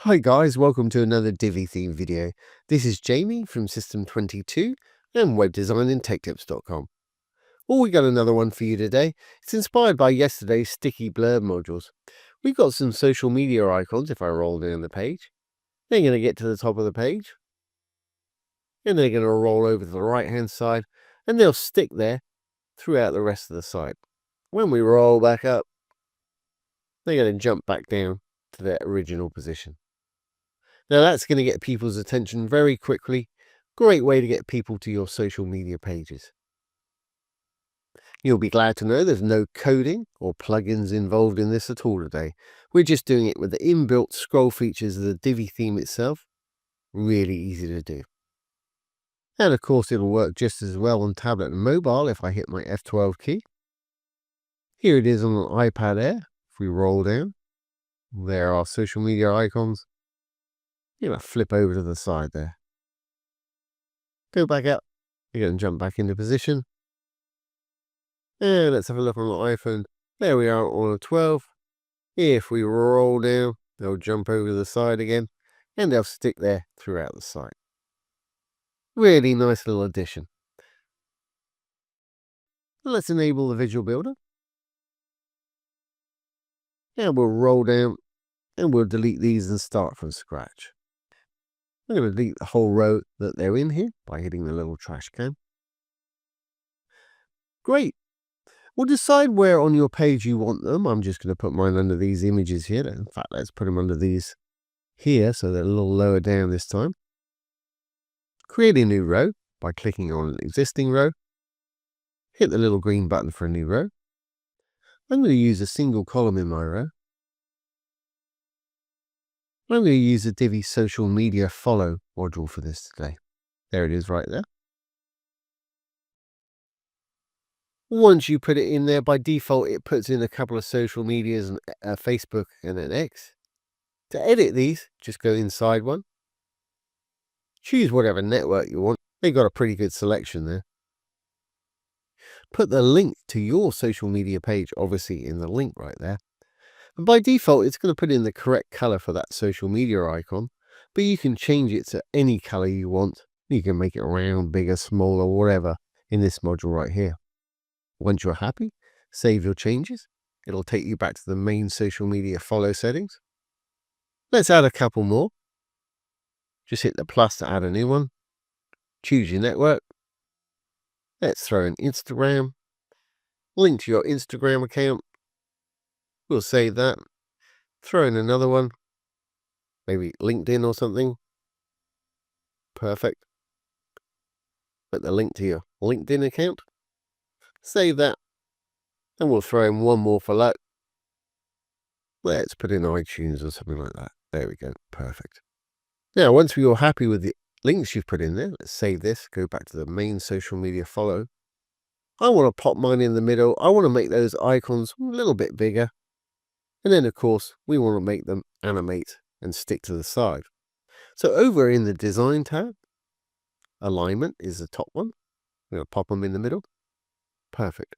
Hi guys, welcome to another Divi theme video. This is Jamie from System 22 and webdesignandtechtips.com. Oh, we got another one for you today. It's inspired by yesterday's sticky blurb modules. We've got some social media icons. If I roll down the page, they're going to get to the top of the page and they're going to roll over to the right hand side and they'll stick there throughout the rest of the site. When we roll back up, they're going to jump back down to their original position. Now that's going to get people's attention very quickly. Great way to get people to your social media pages. You'll be glad to know there's no coding or plugins involved in this at all today. We're just doing it with the inbuilt scroll features of the Divi theme itself. Really easy to do. And of course it'll work just as well on tablet and mobile if I hit my F12 key. Here it is on an iPad Air. If we roll down, there are social media icons. You're going to flip over to the side there. Go back up. You're going to jump back into position. And let's have a look on the iPhone. There we are on a 12. If we roll down, they'll jump over to the side again. And they'll stick there throughout the site. Really nice little addition. Let's enable the visual builder. And we'll roll down. And we'll delete these and start from scratch. I'm going to delete the whole row that they're in here by hitting the little trash can. Great. We'll decide where on your page you want them. I'm just going to put mine under these images here. In fact, let's put them under these here so they're a little lower down this time. Create a new row by clicking on an existing row. Hit the little green button for a new row. I'm going to use a single column in my row. I'm going to use the Divi social media follow module for this today. There it is right there. Once you put it in there, by default, it puts in a couple of social medias, and Facebook and an X. To edit these, just go inside one. Choose whatever network you want. They got a pretty good selection there. Put the link to your social media page, obviously, in the link right there. And by default, it's going to put in the correct color for that social media icon, but you can change it to any color you want. You can make it round, bigger, smaller, whatever in this module right here. Once you're happy, save your changes. It'll take you back to the main social media follow settings. Let's add a couple more. Just hit the plus to add a new one. Choose your network. Let's throw in Instagram. Link to your Instagram account. We'll save that. Throw in another one. Maybe LinkedIn or something. Perfect. Put the link to your LinkedIn account. Save that. And we'll throw in one more for luck. Let's put in iTunes or something like that. There we go. Perfect. Now, once you're happy with the links you've put in there, let's save this. Go back to the main social media follow. I want to pop mine in the middle. I want to make those icons a little bit bigger. And then, of course, we want to make them animate and stick to the side. So over in the Design tab, Alignment is the top one. I'm going to pop them in the middle. Perfect.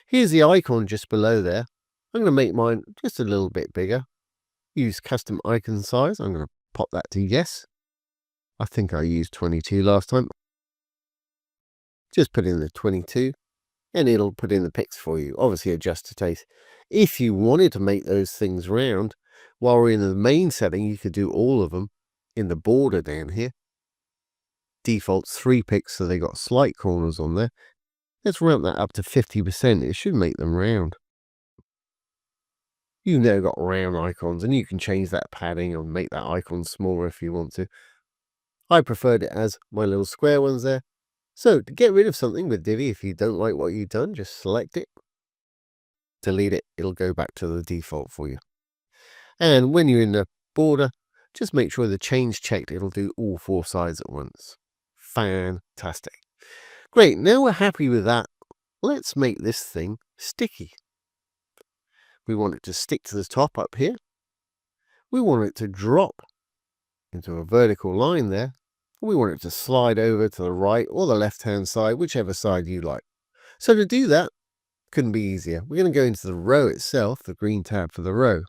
Here's the icon just below there. I'm going to make mine just a little bit bigger. Use custom icon size. I'm going to pop that to yes. I think I used 22 last time. Just put in the 22 and it'll put in the pics for you. Obviously adjust to taste. If you wanted to make those things round, while we're in the main setting, you could do all of them in the border down here. Default's 3 pics, so they got slight corners on there. Let's ramp that up to 50%. It should make them round. You've now got round icons, and you can change that padding or make that icon smaller if you want to. I preferred it as my little square ones there. So to get rid of something with Divi, if you don't like what you've done, just select it, delete it, it'll go back to the default for you. And when you're in the border, just make sure the change checked, it'll do all 4 sides at once. Fantastic. Great, now we're happy with that. Let's make this thing sticky. We want it to stick to the top up here. We want it to drop into a vertical line there. We want it to slide over to the right or the left-hand side, whichever side you like. So to do that, couldn't be easier. We're going to go into the row itself, the green tab for the row.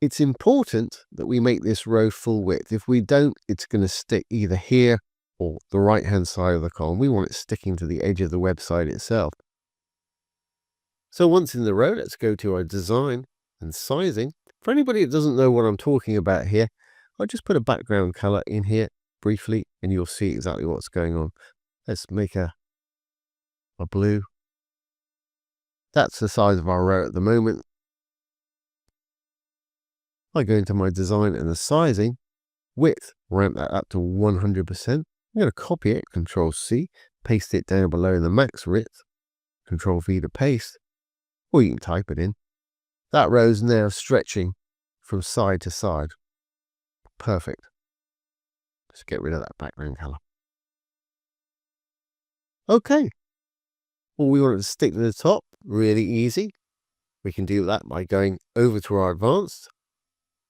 It's important that we make this row full width. If we don't, it's going to stick either here or the right hand side of the column. We want it sticking to the edge of the website itself. So once in the row, let's go to our design and sizing. For anybody that doesn't know what I'm talking about here, I'll just put a background color in here briefly and you'll see exactly what's going on. Let's make a blue. That's the size of our row at the moment. I go into my design and the sizing, width, ramp that up to 100%. I'm going to copy it, Control C, paste it down below in the max width, Control V to paste, or you can type it in. That row is now stretching from side to side. Perfect. Let's get rid of that background color. Okay. Well, we want it to stick to the top. Really easy. We can do that by going over to our advanced,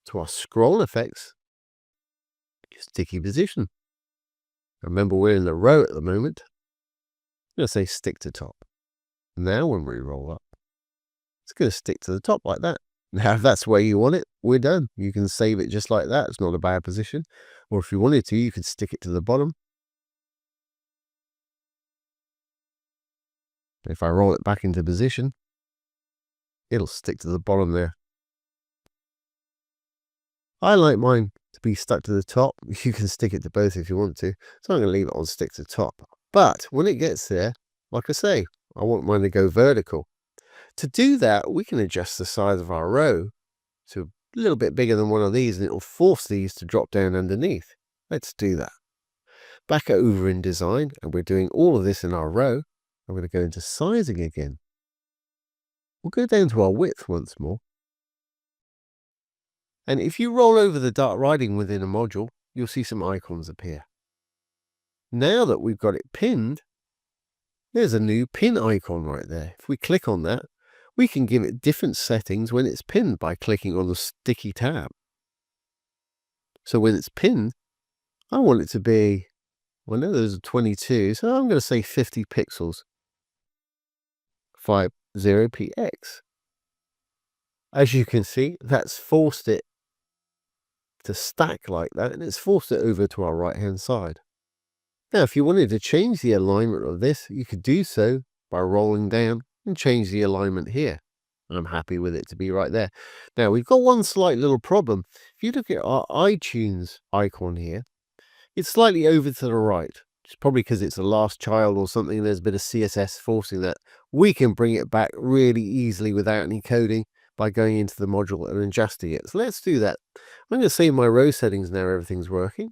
to our scroll effects, sticky position. Remember, we're in the row at the moment. I'm going to say stick to top. Now when we roll up, it's going to stick to the top like that. Now, if that's where you want it, we're done. You can save it just like that. It's not a bad position. Or if you wanted to, you could stick it to the bottom. If I roll it back into position, it'll stick to the bottom there. I like mine to be stuck to the top. You can stick it to both if you want to. So I'm going to leave it on stick to top. But when it gets there, like I say, I want mine to go vertical. To do that, we can adjust the size of our row to a little bit bigger than one of these, and it'll force these to drop down underneath. Let's do that. Back over in design, and we're doing all of this in our row. I'm going to go into sizing again. We'll go down to our width once more. And if you roll over the dark writing within a module, you'll see some icons appear. Now that we've got it pinned, there's a new pin icon right there. If we click on that, we can give it different settings when it's pinned by clicking on the sticky tab. So when it's pinned, I want it to be, well, no, there's a 22, so I'm going to say 50 pixels. 50px. As you can see, that's forced it to stack like that, and it's forced it over to our right hand side. Now, if you wanted to change the alignment of this, you could do so by rolling down and change the alignment here. I'm happy with it to be right there. Now, we've got one slight little problem. If you look at our iTunes icon here, it's slightly over to the right. It's probably because it's the last child or something. There's a bit of CSS forcing that. We can bring it back really easily without any coding by going into the module and adjusting it. So let's do that. I'm going to save my row settings now. Everything's working.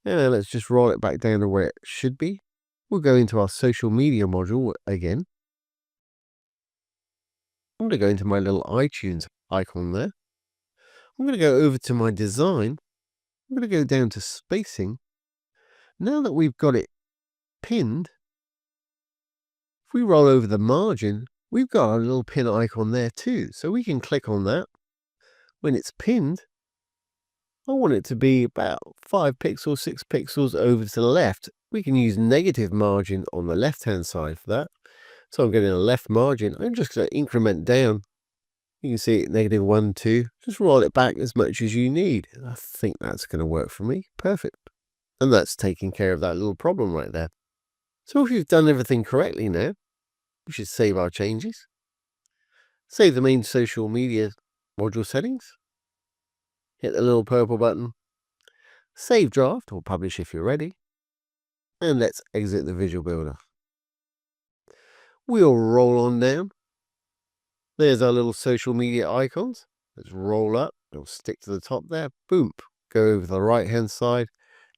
And let's just roll it back down to where it should be. We'll go into our social media module again. I'm going to go into my little iTunes icon there. I'm going to go over to my design. I'm going to go down to spacing. Now that we've got it pinned, if we roll over the margin, we've got our little pin icon there too. So we can click on that. When it's pinned, I want it to be about 5 pixels, 6 pixels over to the left. We can use negative margin on the left-hand side for that. So I'm getting a left margin. I'm just going to increment down. You can see it, -1, 2. Just roll it back as much as you need. I think that's going to work for me. Perfect. And that's taking care of that little problem right there. So if you've done everything correctly now, we should save our changes. Save the main social media module settings. Hit the little purple button. Save draft or publish if you're ready. And let's exit the Visual Builder. We'll roll on down. There's our little social media icons. Let's roll up. It'll stick to the top there. Boom. Go over the right hand side.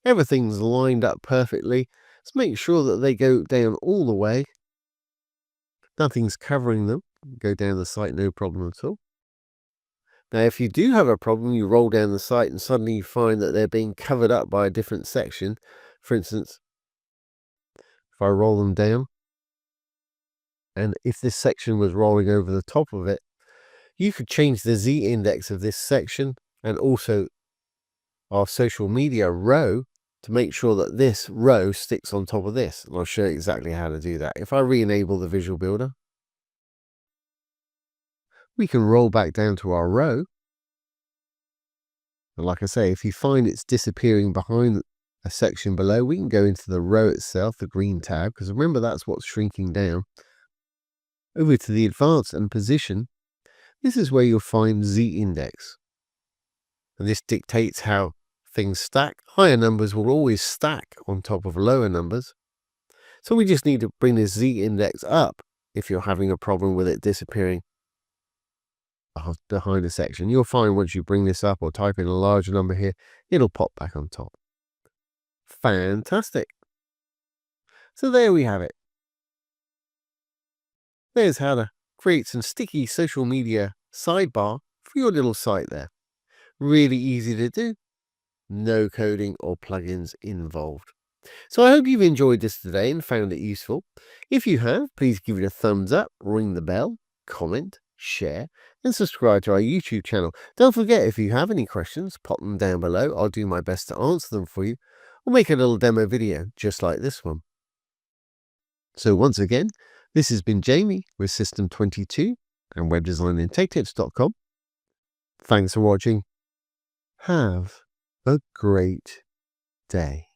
Everything's lined up perfectly. Let's make sure that they go down all the way. Nothing's covering them. Go down the site, no problem at all. Now, if you do have a problem, you roll down the site and suddenly you find that they're being covered up by a different section. For instance, if I roll them down, and if this section was rolling over the top of it, you could change the Z index of this section and also our social media row to make sure that this row sticks on top of this. And I'll show you exactly how to do that. If I re-enable the Visual Builder, we can roll back down to our row. And like I say, if you find it's disappearing behind a section below, we can go into the row itself, the green tab, because remember that's what's shrinking down. Over to the advanced and position. This is where you'll find z-index. And this dictates how things stack. Higher numbers will always stack on top of lower numbers. So we just need to bring this z-index up if you're having a problem with it disappearing behind a section. You'll find once you bring this up or type in a larger number here, it'll pop back on top. Fantastic. So there we have it. There's how to create some sticky social media sidebar for your little site there. Really easy to do. No coding or plugins involved. So I hope you've enjoyed this today and found it useful. If you have, please give it a thumbs up, ring the bell, comment, share, and subscribe to our YouTube channel. Don't forget, if you have any questions, pop them down below. I'll do my best to answer them for you, or make a little demo video just like this one. So once again, this has been Jamie with System22 and webdesignandtechtips.com. Thanks for watching. Have a great day.